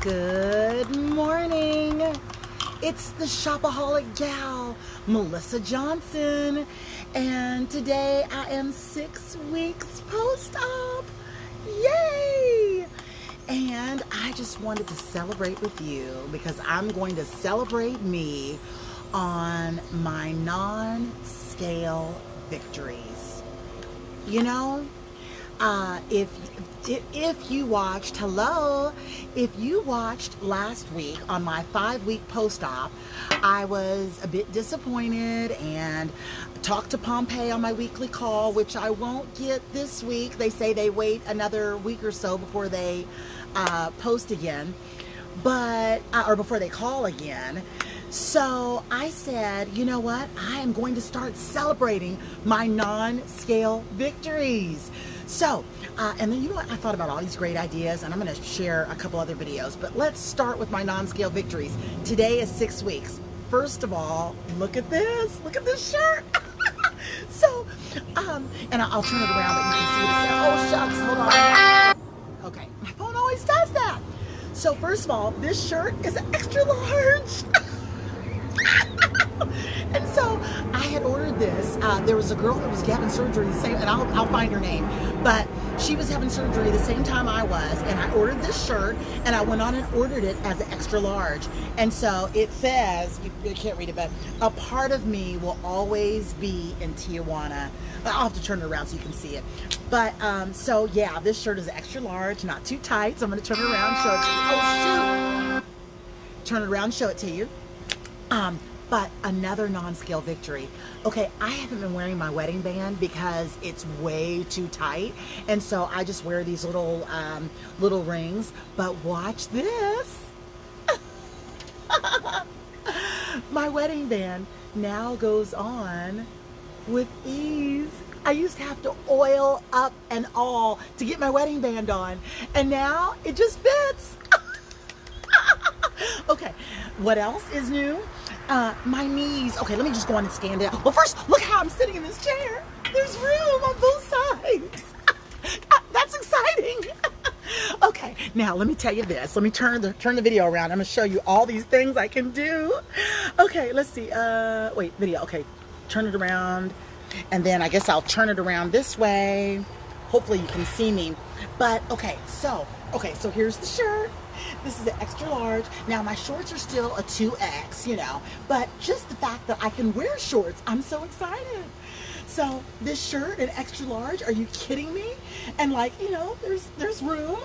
Good morning. It's the shopaholic gal, Melissa Johnson, and today I am 6 weeks post-op. Yay! And I just wanted to celebrate with you because I'm going to celebrate me on my non-scale victories. You know, if you watched, if you watched last week on my 5-week post-op, I was a bit disappointed and talked to Pompeii on my weekly call, which I won't get this week. They say they wait another week or so before they post again, or before they call again. So I said, you know what? I am going to start celebrating my non-scale victories. So, and then you know what? I thought about all these great ideas, and I'm going to share a couple other videos. But let's start with my non-scale victories. Today is 6 weeks. First of all, look at this. Look at this shirt. So, and I'll turn it around, but you can see it. Oh, shucks. Hold on. Okay. My phone always does that. So, first of all, this shirt is an extra large. And so I had ordered this. There was a girl that was having surgery the same, and I'll find her name, but she was having surgery the same time I was, and I ordered this shirt, and I went on and ordered it as an extra large. And so it says, you can't read it, but a part of me will always be in Tijuana. I'll have to turn it around so you can see it. But so yeah, this shirt is extra large, not too tight. So I'm going to turn it around, show it to you. Oh shoot! Turn it around, show it to you. But another non-scale victory. Okay, I haven't been wearing my wedding band because it's way too tight, and so I just wear these little rings. But watch this. My wedding band now goes on with ease. I used to have to oil up and all to get my wedding band on, and now it just fits. Okay, what else is new? My knees. Okay, let me just go on and stand it. Well, first, look how I'm sitting in this chair. There's room on both sides. That's exciting. Okay, now let me tell you this. Let me turn the video around. I'm gonna show you all these things I can do. Okay, let's see. Wait, video. Okay, turn it around, and then I guess I'll turn it around this way. Hopefully you can see me. But okay, so here's the shirt. This is an extra large. Now my shorts are still a 2X, you know, but just the fact that I can wear shorts, I'm so excited. So this shirt, an extra large, are you kidding me? And like, you know, there's room.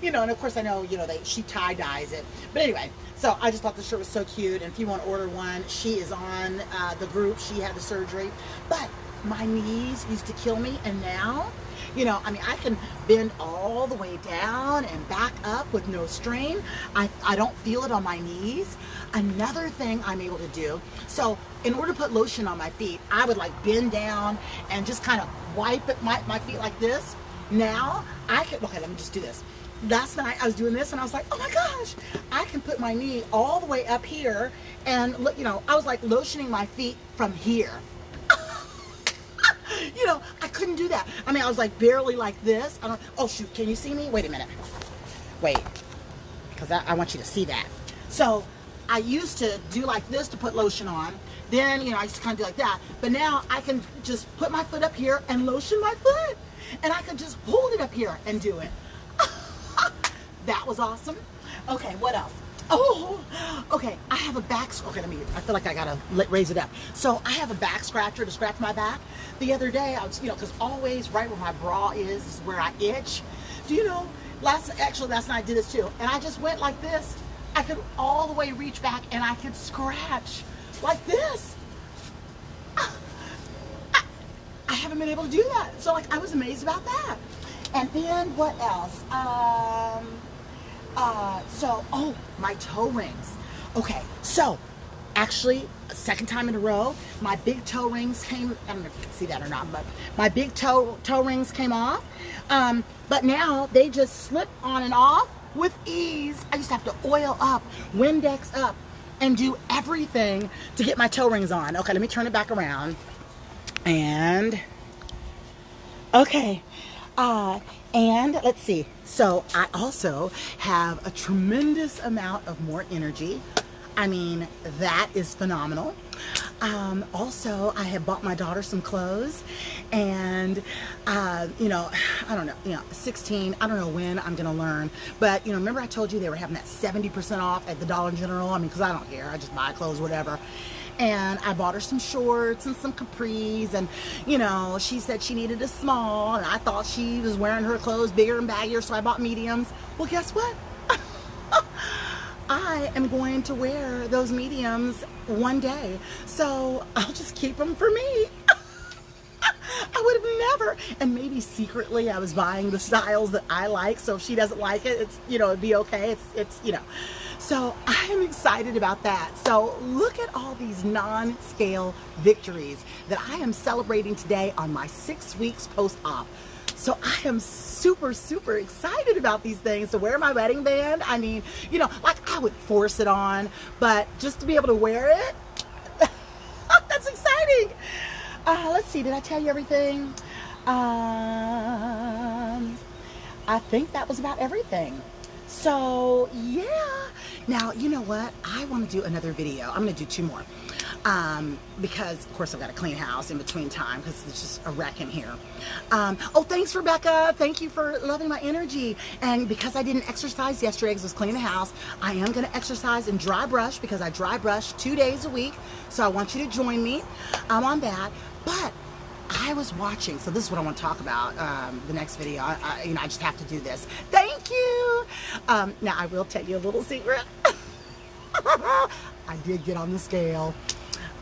You know, and of course I know, you know, she tie-dyes it. But anyway, so I just thought the shirt was so cute. And if you want to order one, she is on the group. She had the surgery. But my knees used to kill me, and now, you know, I mean, I can bend all the way down and back up with no strain. I don't feel it on my knees. Another thing I'm able to do, so in order to put lotion on my feet, I would like bend down and just kind of wipe it, my feet like this. Now I can, okay, let me just do this. Last night I was doing this and I was like, oh my gosh, I can put my knee all the way up here and look, you know, I was like lotioning my feet from here. You know, I couldn't do that. I mean, I was like barely like this. Oh shoot, can you see me? Wait a minute. Wait, because I want you to see that. So I used to do like this to put lotion on. Then, you know, I used to kind of do like that. But now I can just put my foot up here and lotion my foot. And I can just hold it up here and do it. That was awesome. Okay, what else? Oh, okay, I have a back, okay, I feel like I gotta raise it up. So I have a back scratcher to scratch my back. The other day, I was, you know, because always right where my bra is where I itch. Do you know, last night I did this too. And I just went like this. I could all the way reach back and I could scratch like this. I haven't been able to do that. So like, I was amazed about that. And then what else? Oh, my toe rings. Okay, so actually, second time in a row, my big toe rings came, I don't know if you can see that or not, but my big toe rings came off. But now they just slip on and off with ease. I just have to oil up, Windex up, and do everything to get my toe rings on. Okay, let me turn it back around. And, okay. And let's see. So I also have a tremendous amount of more energy. I mean, that is phenomenal. Also, I have bought my daughter some clothes, and you know, I don't know, 16, I don't know when I'm gonna learn, but remember I told you they were having that 70% off at the Dollar General? I mean, because I don't care, I just buy clothes, whatever. And I bought her some shorts and some capris, and she said she needed a small, and I thought she was wearing her clothes bigger and baggier, so I bought mediums. Well, guess what? I am going to wear those mediums one day, so I'll just keep them for me. I would have never, and maybe secretly I was buying the styles that I like, so if she doesn't like it, it's, it'd be okay. It's so I am excited about that. So look at all these non-scale victories that I am celebrating today on my 6 weeks post-op. So I am super, super excited about these things. To wear my wedding band, I mean, like I would force it on, but just to be able to wear it, that's exciting. Let's see, did I tell you everything? I think that was about everything. So yeah, now you know what? I want to do another video. I'm going to do 2 more. Because of course I've got to clean house in between time because it's just a wreck in here. Oh, thanks Rebecca. Thank you for loving my energy. And because I didn't exercise yesterday because I was cleaning the house, I am going to exercise and dry brush because I dry brush 2 days a week. So I want you to join me on that. But I was watching, so this is what I want to talk about the next video. I just have to do this. Thank you. Now I will tell you a little secret. I did get on the scale.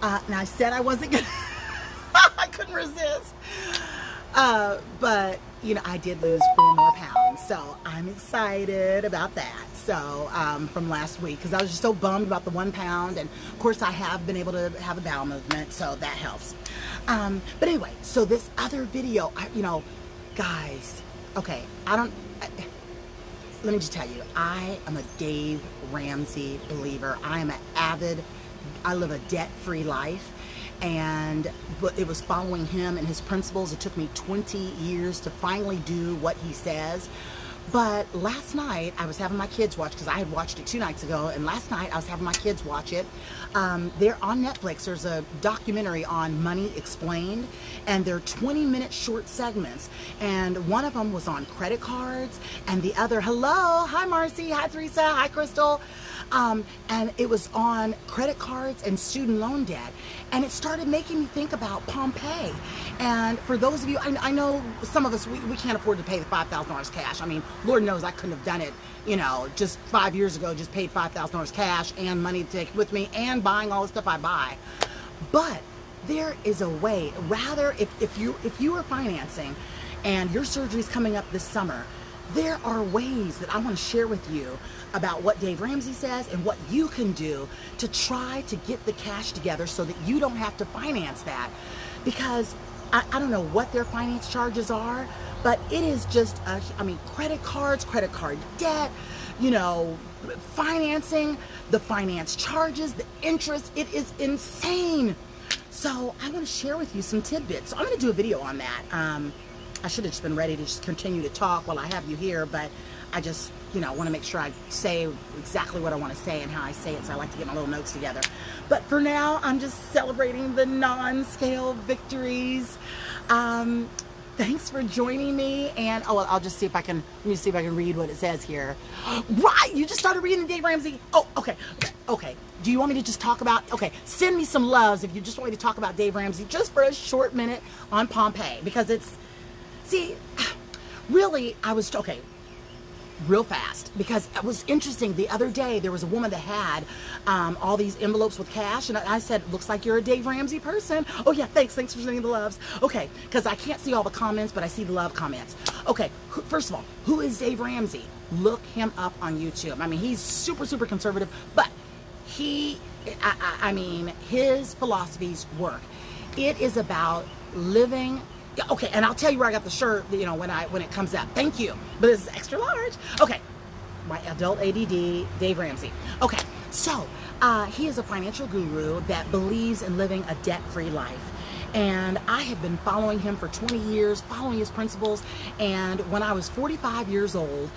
And I said I wasn't gonna, I couldn't resist. But, I did lose 4 more pounds. So I'm excited about that. So, from last week, because I was just so bummed about the 1 pound. And of course I have been able to have a bowel movement, so that helps. But anyway, so this other video, guys, okay, let me just tell you, I am a Dave Ramsey believer. I am an avid, I live a debt-free life, but it was following him and his principles. It took me 20 years to finally do what he says. But last night I was having my kids watch, because I had watched it 2 nights ago, and last night I was having my kids watch it. They're on Netflix. There's a documentary on Money Explained, and they're 20-minute short segments, and one of them was on credit cards, and the other, hello, hi Marcy, hi Teresa, hi Crystal, and it was on credit cards and student loan debt, and it started making me think about Pompeii. And for those of you, I know some of us, we can't afford to pay the $5,000 cash. I mean, Lord knows I couldn't have done it, just 5 years ago, just paid $5,000 cash and money to take with me and buying all the stuff I buy. But there is a way, rather, if you are financing and your surgery is coming up this summer, there are ways that I want to share with you about what Dave Ramsey says and what you can do to try to get the cash together so that you don't have to finance that. Because I don't know what their finance charges are, but it is just, credit cards, credit card debt, financing, the finance charges, the interest, it is insane. So I want to share with you some tidbits. So I'm going to do a video on that. I should have just been ready to just continue to talk while I have you here, but I just, want to make sure I say exactly what I want to say and how I say it, so I like to get my little notes together. But for now, I'm just celebrating the non-scale victories. Thanks for joining me, and I'll just see if I can, let me see if I can read what it says here. Right, you just started reading Dave Ramsey? Oh, okay. Do you want me to just talk about, send me some loves if you just want me to talk about Dave Ramsey just for a short minute on Pompeii, because it's, see, really, real fast, because it was interesting. The other day there was a woman that had all these envelopes with cash, and I said, looks like you're a Dave Ramsey person. Oh yeah, thanks for sending the loves. Okay, because I can't see all the comments, but I see the love comments. Okay, first of all, who is Dave Ramsey? Look him up on YouTube. I mean, he's super, super conservative, but his philosophies work. It is about living. Okay, and I'll tell you where I got the shirt, when it comes out. Thank you. But it's extra large. Okay, my adult ADD, Dave Ramsey. Okay, so he is a financial guru that believes in living a debt-free life. And I have been following him for 20 years, following his principles. And when I was 45 years old,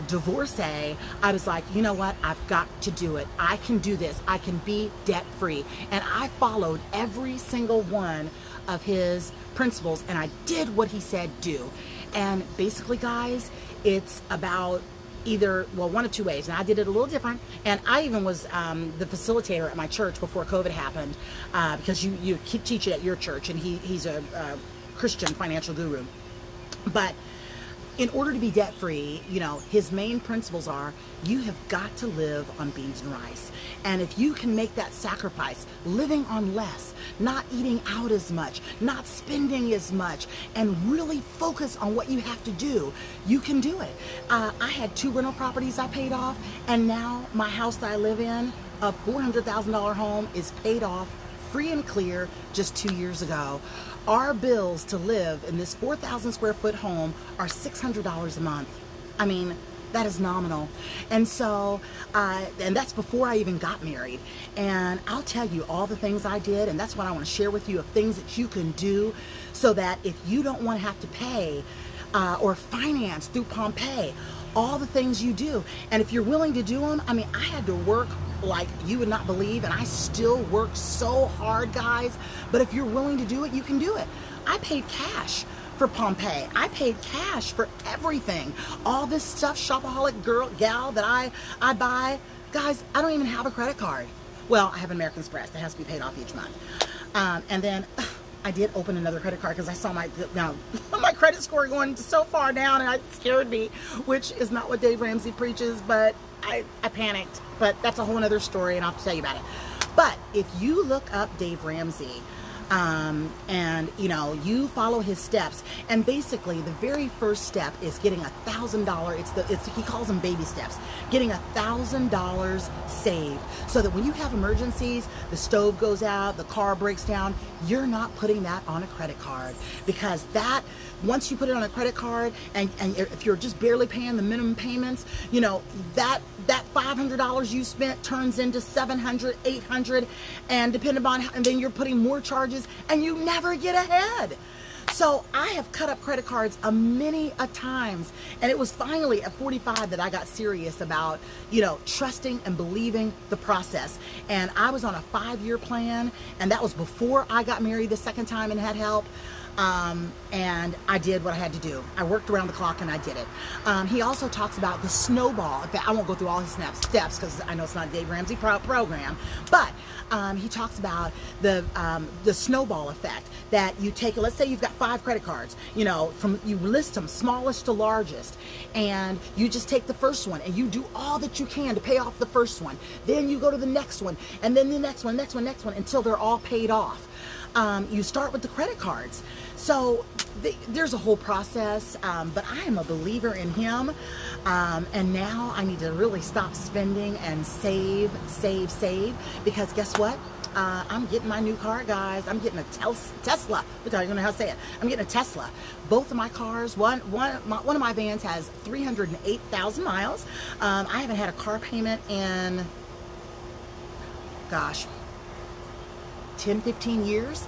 divorcee, I was like, you know what? I've got to do it. I can do this. I can be debt free. And I followed every single one of his principles, and I did what he said do. And basically, guys, it's about one of two ways, and I did it a little different. And I even was the facilitator at my church before COVID happened, because you teach it at your church, and he's a Christian financial guru. But in order to be debt free, his main principles are you have got to live on beans and rice. And if you can make that sacrifice, living on less, not eating out as much, not spending as much, and really focus on what you have to do, you can do it. I had 2 rental properties I paid off, and now my house that I live in, a $400,000 home, is paid off free and clear just 2 years ago. Our bills to live in this 4,000 square foot home are $600 a month. I mean, that is nominal. And so, and that's before I even got married. And I'll tell you all the things I did, and that's what I want to share with you, of things that you can do so that if you don't want to have to pay or finance through Pompeii, all the things you do. And if you're willing to do them, I mean, I had to work like you would not believe, and I still work so hard, guys. But if you're willing to do it, you can do it. I paid cash for Pompeii. I paid cash for everything. All this stuff, shopaholic gal that I buy. Guys, I don't even have a credit card. Well, I have an American Express that has to be paid off each month. And then I did open another credit card because I saw my credit score going so far down, and it scared me, which is not what Dave Ramsey preaches, but I panicked. But that's a whole other story, and I'll have to tell you about it. But if you look up Dave Ramsey, and you follow his steps, and basically the very first step is getting $1,000. He calls them baby steps. Getting $1,000 saved, so that when you have emergencies, the stove goes out, the car breaks down, you're not putting that on a credit card, because that, once you put it on a credit card, and if you're just barely paying the minimum payments, that $500 you spent turns into $700, $800, and depending upon and then you're putting more charges, and you never get ahead. So I have cut up credit cards many a times, and it was finally at 45 that I got serious about, trusting and believing the process. And I was on a 5-year plan, and that was before I got married the second time and had help. And I did what I had to do. I worked around the clock, and I did it. He also talks about the snowball. In fact, I won't go through all his steps because I know it's not a Dave Ramsey program, but he talks about the snowball effect, that you take, let's say you've got 5 credit cards, you list them smallest to largest, and you just take the first one and you do all that you can to pay off the first one. Then you go to the next one, and then the next one, until they're all paid off. You start with the credit cards. So there's a whole process, but I am a believer in him, and now I need to really stop spending and save, because guess what? I'm getting my new car, guys. I'm getting a Tesla. Look, I don't know how to say it. I'm getting a Tesla. Both of my cars, one of my vans has 308,000 miles. I haven't had a car payment in, gosh, 10, 15 years,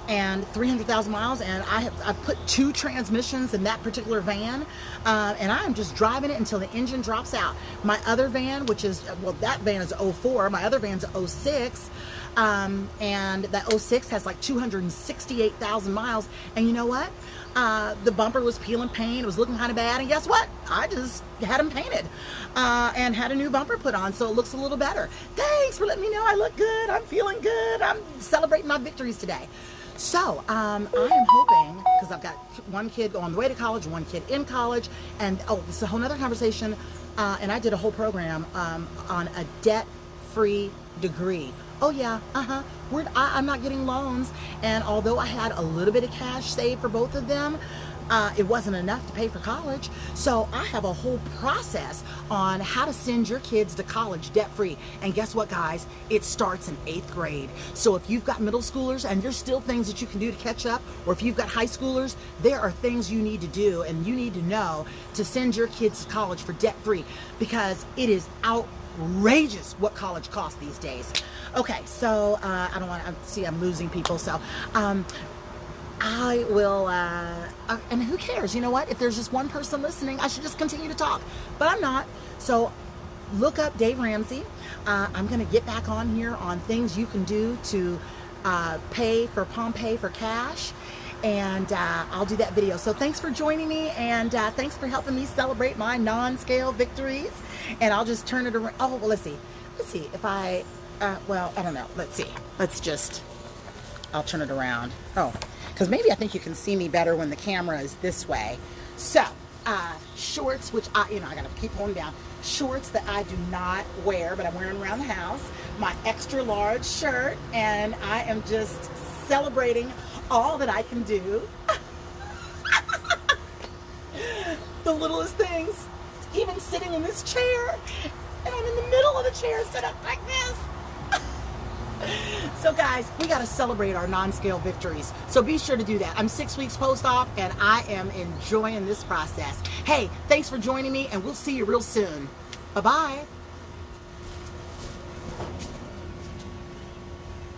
and 300,000 miles, and I've put 2 transmissions in that particular van, and I'm just driving it until the engine drops out. My other van, that van is 04, my other van's 06, and that 06 has like 268,000 miles, and you know what? The bumper was peeling paint, it was looking kind of bad, and guess what? I just had them painted, and had a new bumper put on, so it looks a little better. Thanks for letting me know I look good, I'm feeling good, I'm celebrating my victories today. So, I am hoping, because I've got 1 kid on the way to college, 1 kid in college, and this is a whole nother conversation, and I did a whole program on a debt-free degree. Oh yeah, I'm not getting loans, and although I had a little bit of cash saved for both of them, it wasn't enough to pay for college. So I have a whole process on how to send your kids to college debt-free. And guess what, guys? It starts in 8th grade. So if you've got middle schoolers and there's still things that you can do to catch up, or if you've got high schoolers, there are things you need to do and you need to know to send your kids to college for debt-free, because it is outrageous what college costs these days. Okay, so I don't want to see I'm losing people, so I will, and who cares? You know what? If there's just one person listening, I should just continue to talk, but I'm not. So look up Dave Ramsey. I'm going to get back on here on things you can do to pay for Pompeii for cash, and I'll do that video. So thanks for joining me, and thanks for helping me celebrate my non-scale victories. And I'll just turn it around. Oh, well, let's see if I, well, I don't know. Let's see. I'll turn it around. Oh, because maybe I think you can see me better when the camera is this way. So, shorts, which I gotta keep holding down. Shorts that I do not wear, but I'm wearing around the house. My extra large shirt, and I am just celebrating all that I can do. The littlest things, even sitting in this chair, and I'm in the middle of the chair set up like this. So guys, we got to celebrate our non-scale victories. So be sure to do that. I'm 6 weeks post-op, and I am enjoying this process. Hey, thanks for joining me, and we'll see you real soon. Bye-bye.